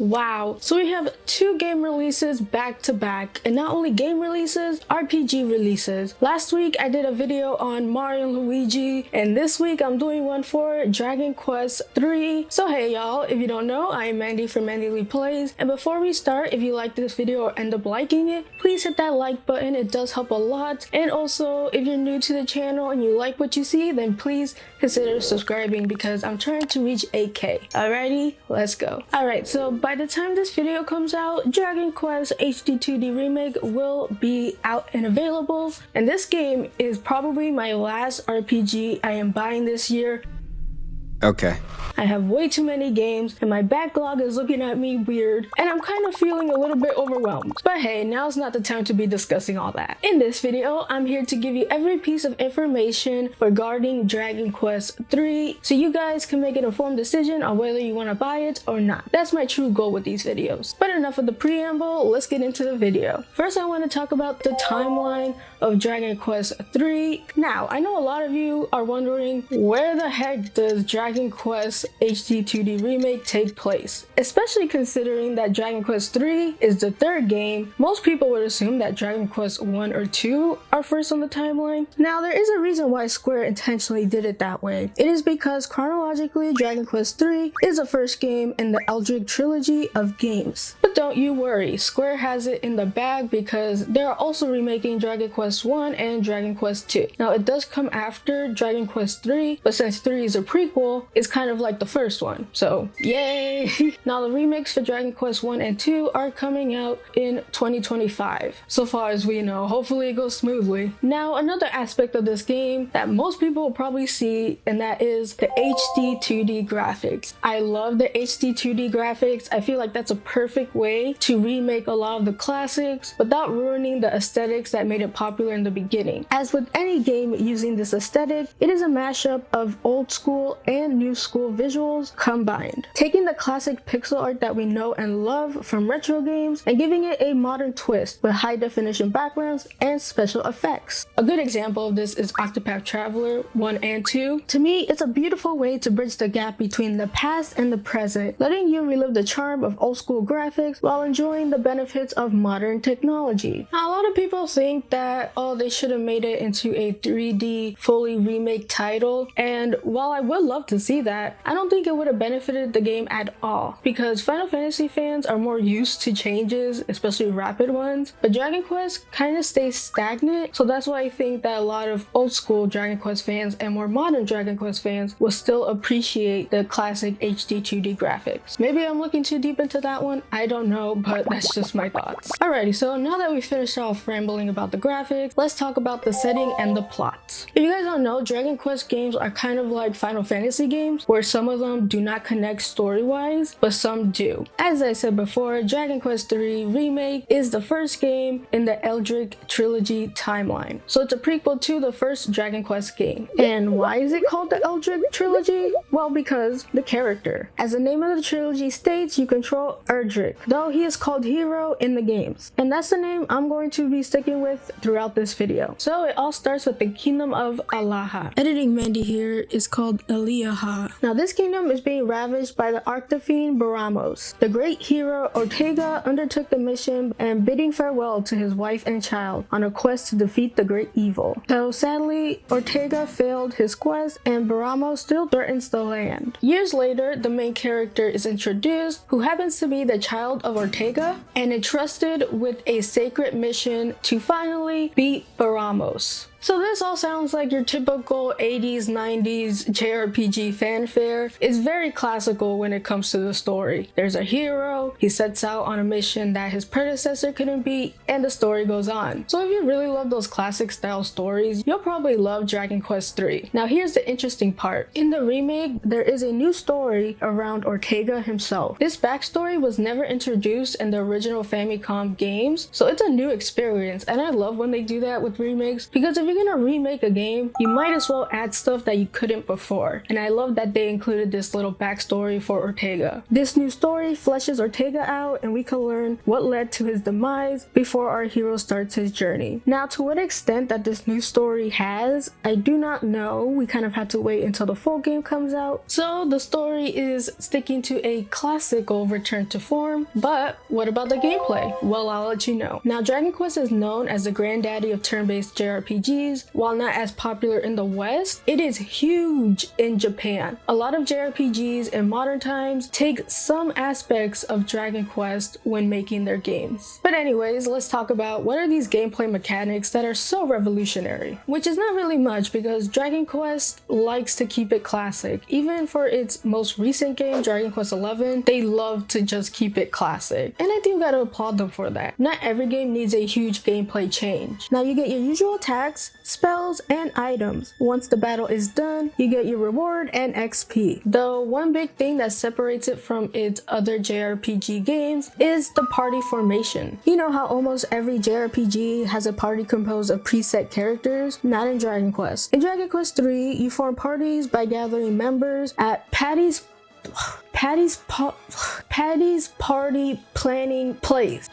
Wow, so we have 2 game releases back to back, and not only game releases, RPG releases. Last week I did a video on Mario and Luigi, and this week I'm doing one for Dragon Quest III. So hey y'all, if you don't know, I am Mandy from Mandyleeplays, and before we start, if you like this video or end up liking it, please hit that like button, it does help a lot. And also, if you're new to the channel and you like what you see, then please consider subscribing because I'm trying to reach 8K. Alrighty, let's go. Alright, so by the time this video comes out, Dragon Quest HD-2D Remake will be out and available, and this game is probably my last RPG I am buying this year. Okay. I have way too many games and my backlog is looking at me weird, and I'm kind of feeling a little bit overwhelmed. But hey, now's not the time to be discussing all that. In this video, I'm here to give you every piece of information regarding Dragon Quest III so you guys can make an informed decision on whether you want to buy it or not. That's my true goal with these videos. But enough of the preamble, let's get into the video. First, I want to talk about the timeline of Dragon Quest III. Now, I know a lot of you are wondering, where the heck does Dragon Quest HD-2D Remake take place? Especially considering that Dragon Quest III is the 3rd game, most people would assume that Dragon Quest 1 or 2 are first on the timeline. Now, there is a reason why Square intentionally did it that way. It is because chronologically, Dragon Quest III is the first game in the Eldritch trilogy of games. But don't you worry, Square has it in the bag because they are also remaking Dragon Quest 1 and Dragon Quest 2. Now, it does come after Dragon Quest 3, but since 3 is a prequel, it's kind of like the first one, so yay! Now, the remakes for Dragon Quest 1 and 2 are coming out in 2025, so far as we know. Hopefully it goes smoothly. Now, another aspect of this game that most people will probably see, and that is the HD-2D graphics. I love the HD-2D graphics. I feel like that's a perfect way to remake a lot of the classics without ruining the aesthetics that made it popular in the beginning. As with any game using this aesthetic, it is a mashup of old school and new school visuals combined, taking the classic pixel art that we know and love from retro games and giving it a modern twist with high definition backgrounds and special effects. A good example of this is Octopath Traveler 1 and 2. To me, it's a beautiful way to bridge the gap between the past and the present, letting you relive the charm of old school graphics while enjoying the benefits of modern technology. Now, a lot of people think that, oh, they should have made it into a 3D fully remake title, and while I would love to see that, I don't think it would have benefited the game at all, because Final Fantasy fans are more used to changes, especially rapid ones, but Dragon Quest kind of stays stagnant, so that's why I think that a lot of old school Dragon Quest fans and more modern Dragon Quest fans will still appreciate the classic HD 2D graphics. Maybe I'm looking too deep into that one, I don't know, but that's just my thoughts. Alrighty, so now that we finished off rambling about the graphics, let's talk about the setting and the plot. If you guys don't know, Dragon Quest games are kind of like Final Fantasy games, where some of them do not connect story-wise, but some do. As I said before, Dragon Quest III Remake is the first game in the Eldritch trilogy timeline. So it's a prequel to the first Dragon Quest game. And why is it called the Eldritch trilogy? Well, because the character. As the name of the trilogy states, you control Erdrick, though he is called Hero in the games. And that's the name I'm going to be sticking with throughout this video. So it all starts with the Kingdom of Alaha. Editing Mandy here is called Aliaha. Now, this kingdom is being ravaged by the Arctophene Baramos. The great hero Ortega undertook the mission and bidding farewell to his wife and child on a quest to defeat the great evil. Though sadly, Ortega failed his quest and Baramos still threatens the land. Years later, the main character is introduced, who happens to be the child of Ortega and entrusted with a sacred mission to finally beat Baramos. So this all sounds like your typical 80s, 90s JRPG fanfare. It's very classical when it comes to the story. There's a hero, he sets out on a mission that his predecessor couldn't beat, and the story goes on. So if you really love those classic style stories, you'll probably love Dragon Quest III. Now here's the interesting part. In the remake, there is a new story around Ortega himself. This backstory was never introduced in the original Famicom games, so it's a new experience, and I love when they do that with remakes, because if you're gonna remake a game, you might as well add stuff that you couldn't before. And I love that they included this little backstory for Ortega. This new story fleshes Ortega out, and we can learn what led to his demise before our hero starts his journey. Now, to what extent that this new story has, I do not know. We kind of had to wait until the full game comes out. So the story is sticking to a classical return to form, but what about the gameplay? Well, I'll let you know. Now, Dragon Quest is known as the granddaddy of turn-based JRPGs. While not as popular in the West, it is huge in Japan. A lot of JRPGs in modern times take some aspects of Dragon Quest when making their games. But anyways, let's talk about what are these gameplay mechanics that are so revolutionary, which is not really much because Dragon Quest likes to keep it classic. Even for its most recent game, Dragon Quest XI, they love to just keep it classic, and I do gotta applaud them for that. Not every game needs a huge gameplay change. Now, you get your usual attacks, spells, and items. Once the battle is done, you get your reward and XP. Though one big thing that separates it from its other JRPG games is the party formation. You know how almost every JRPG has a party composed of preset characters? Not in Dragon Quest. In Dragon Quest III, you form parties by gathering members at Patty's party planning place.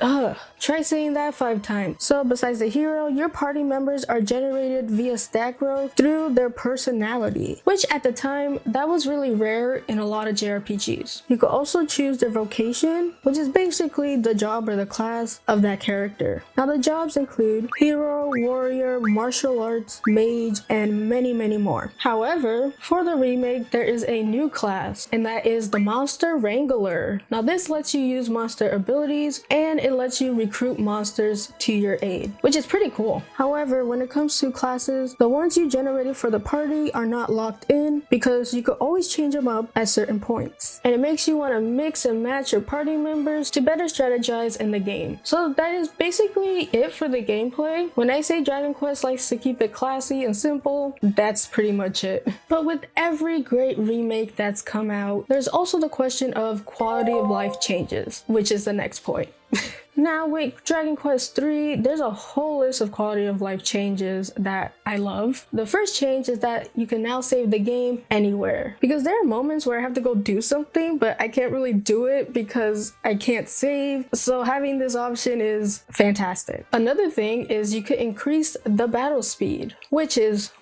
Try saying that 5 times. So besides the hero, your party members are generated via stat growth through their personality, which at the time, that was really rare in a lot of JRPGs. You could also choose their vocation, which is basically the job or the class of that character. Now, the jobs include hero, warrior, martial arts, mage, and many more. However, for the remake, there is a new class, and that is the Monster Wrangler. Now, this lets you use monster abilities, and it lets you recruit monsters to your aid, which is pretty cool. However, when it comes to classes, the ones you generated for the party are not locked in because you could always change them up at certain points. And it makes you want to mix and match your party members to better strategize in the game. So that is basically it for the gameplay. When I say Dragon Quest likes to keep it classy and simple, that's pretty much it. But with every great remake that's come out, there's also the question of quality of life changes, which is the next point. Now, with Dragon Quest III, there's a whole list of quality of life changes that I love. The first change is that you can now save the game anywhere, because there are moments where I have to go do something, but I can't really do it because I can't save. So having this option is fantastic. Another thing is you could increase the battle speed, which is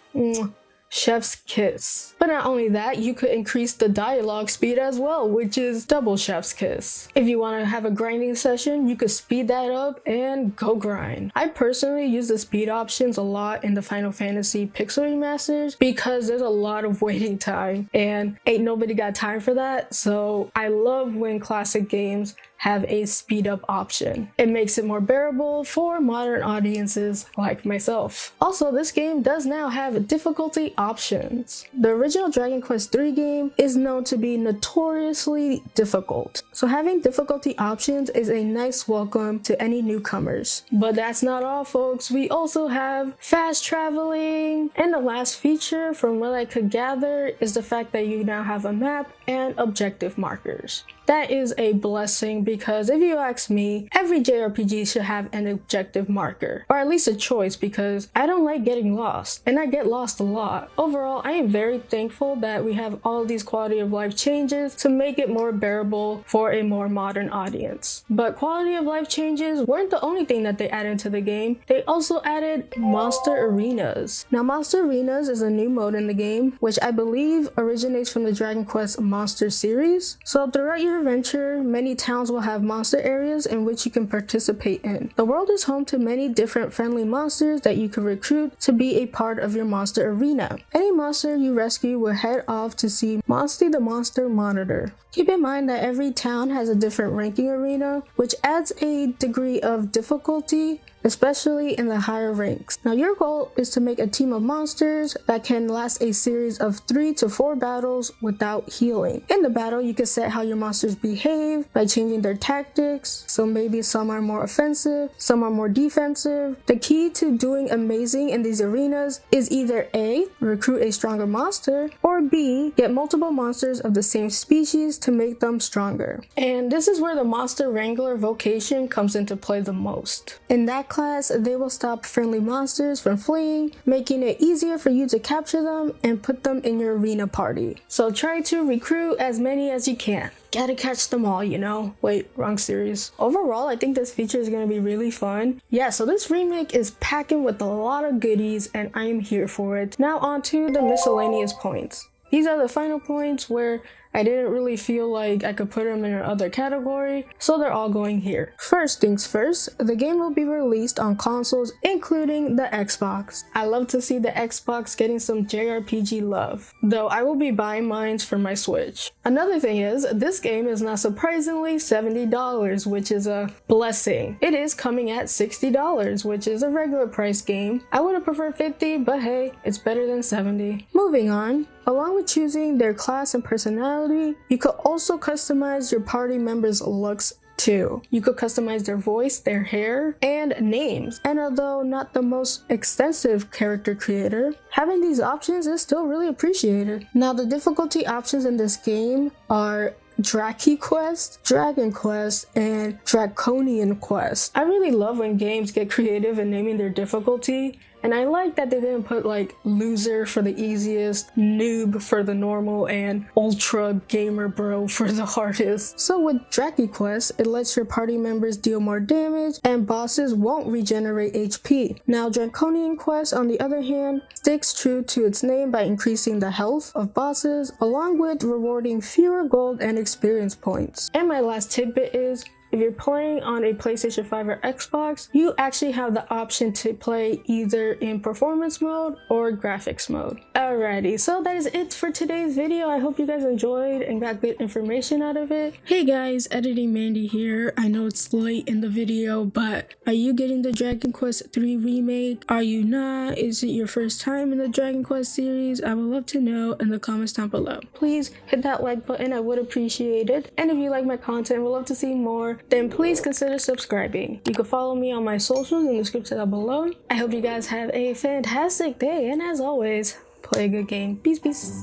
chef's kiss. But not only that, you could increase the dialogue speed as well, which is double chef's kiss. If you want to have a grinding session, you could speed that up and go grind. I personally use the speed options a lot in the Final Fantasy Pixel remasters because there's a lot of waiting time and ain't nobody got time for that. So I love when classic games have a speed up option. It makes it more bearable for modern audiences like myself. Also, this game does now have difficulty options. The original Dragon Quest III game is known to be notoriously difficult, so having difficulty options is a nice welcome to any newcomers. But that's not all, folks. We also have fast traveling, and the last feature, from what I could gather, is the fact that you now have a map and objective markers. That is a blessing because if you ask me, every JRPG should have an objective marker, or at least a choice, because I don't like getting lost, and I get lost a lot. Overall, I am very thankful that we have all of these quality of life changes to make it more bearable for a more modern audience. But quality of life changes weren't the only thing that they added to the game. They also added monster arenas. Now, monster arenas is a new mode in the game, which I believe originates from the Dragon Quest Monster series. So throughout your adventure, many towns will have monster areas in which you can participate in. The world is home to many different friendly monsters that you can recruit to be a part of your monster arena. Any monster you rescue will head off to see Monsty the Monster Monitor. Keep in mind that every town has a different ranking arena, which adds a degree of difficulty, especially in the higher ranks. Now, your goal is to make a team of monsters that can last a series of 3 to 4 battles without healing. In the battle, you can set how your monsters behave by changing their tactics. So maybe some are more offensive, some are more defensive. The key to doing amazing in these arenas is either A, recruit a stronger monster, or B, get multiple monsters of the same species to make them stronger. And this is where the Monster Wrangler vocation comes into play the most. In that class, they will stop friendly monsters from fleeing, making it easier for you to capture them and put them in your arena party. So try to recruit as many as you can. Gotta catch them all, you know? Wait, wrong series. Overall, I think this feature is gonna be really fun. Yeah, so this remake is packing with a lot of goodies and I am here for it. Now on to the miscellaneous points. These are the final points where I didn't really feel like I could put them in another category, so they're all going here. First things first, the game will be released on consoles, including the Xbox. I love to see the Xbox getting some JRPG love, though I will be buying mine for my Switch. Another thing is, this game is not surprisingly $70, which is a blessing. It is coming at $60, which is a regular price game. I would have preferred $50, but hey, it's better than $70. Moving on. Along with choosing their class and personality, you could also customize your party members' looks too. You could customize their voice, their hair, and names. And although not the most extensive character creator, having these options is still really appreciated. Now the difficulty options in this game are Draki Quest, Dragon Quest, and Draconian Quest. I really love when games get creative in naming their difficulty, and I like that they didn't put like loser for the easiest, noob for the normal, and ultra gamer bro for the hardest. So with Draki Quest, it lets your party members deal more damage and bosses won't regenerate HP. Now Draconian Quest, on the other hand, sticks true to its name by increasing the health of bosses along with rewarding fewer gold and experience points. And my last tidbit is, if you're playing on a PlayStation 5 or Xbox, you actually have the option to play either in performance mode or graphics mode. Alrighty, so that is it for today's video. I hope you guys enjoyed and got good information out of it. Hey guys, Editing Mandy here. I know it's late in the video, but are you getting the Dragon Quest III remake? Are you not? Is it your first time in the Dragon Quest series? I would love to know in the comments down below. Please hit that like button, I would appreciate it. And if you like my content, would love to see more, then please consider subscribing. You can follow me on my socials in the description down below. I hope you guys have a fantastic day, and as always, play a good game. Peace, peace.